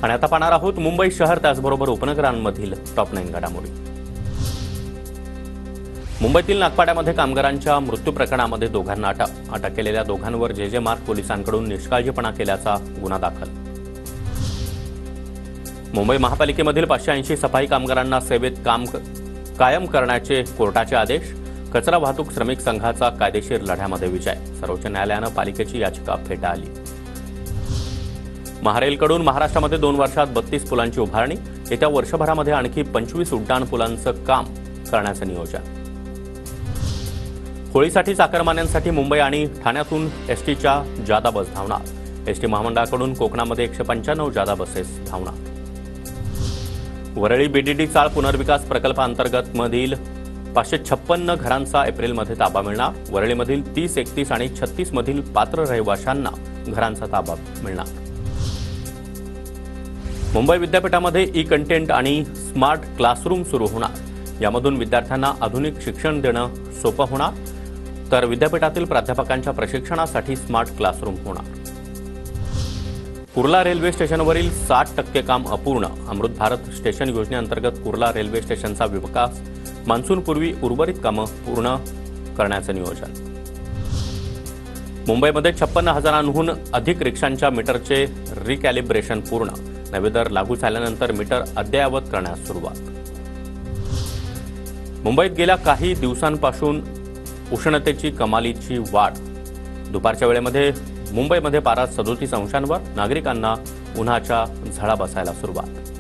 आणि आता पाहणार आहोत मुंबई शहर त्याचबरोबर उपनगरांमधील टॉप 9 घडामोडी। मुंबईतील नागपाड्यामध्ये कामगारांच्या मृत्यू प्रकरणामध्ये दोघांना अटक केलेल्या दोघांवर जे मार्ग पोलिसांकडून निष्काळजीपणा केल्याचा गुन्हा दाखल। मुंबई महापालिकेमधील 580 सफाई कामगारांना सेवेत कायम करण्याचे कोर्टाचे आदेश। कचरा वाहतूक श्रमिक संघाचा कायदेशीर लढ्यामध्ये विजय। सर्वोच्च न्यायालयाने पालिकेची याचिका फेटाळली। महारेलकडून महाराष्ट्रामध्ये 2 वर्षात 32 पुलांची उभारणी। येत्या वर्षभरामध्ये आणखी 25 उड्डाण पुलांचं काम करण्याचं नियोजन। होळीसाठी चाकरमान्यांसाठी मुंबई आणि ठाण्यातून एसटीच्या जादा बस धावणार। एसटी महामंडळाकडून कोकणामध्ये 195 जादा बसेस धावणार। वरळी बीडीडी चाळ पुनर्विकास प्रकल्पांतर्गत मधील 556 घरांचा एप्रिलमध्ये ताबा मिळणार। वरळीमधील 30, 31 आणि 36 मधील पात्र रहिवाशांना घरांचा ताबा मिळणार। मुंबई विद्यापीठामध्ये ई कंटेंट आणि स्मार्ट क्लासरूम सुरू होणार। यामधून विद्यार्थ्यांना आधुनिक शिक्षण देणं सोपं होणार, तर विद्यापीठातील प्राध्यापकांच्या प्रशिक्षणासाठी स्मार्ट क्लासरूम होणार। कुर्ला रेल्वे स्टेशनवरील 60% काम अपूर्ण। अमृत भारत स्टेशन योजनेअंतर्गत कुर्ला रेल्वे स्टेशनचा विकास मान्सूनपूर्वी उर्वरित कामं पूर्ण करण्याचं नियोजन। मुंबईमध्ये 56,000हून अधिक रिक्षांच्या मीटरचे रिकॅलिब्रेशन पूर्ण। नवे दर लागू झाल्यानंतर मीटर अद्ययावत करण्यास सुरुवात। मुंबईत गेल्या काही दिवसांपासून उष्णतेची कमालीची वाढ। दुपारच्या वेळेमध्ये मुंबईमध्ये पारा 37 अंशांवर। नागरिकांना उन्हाच्या झळा बसायला सुरुवात।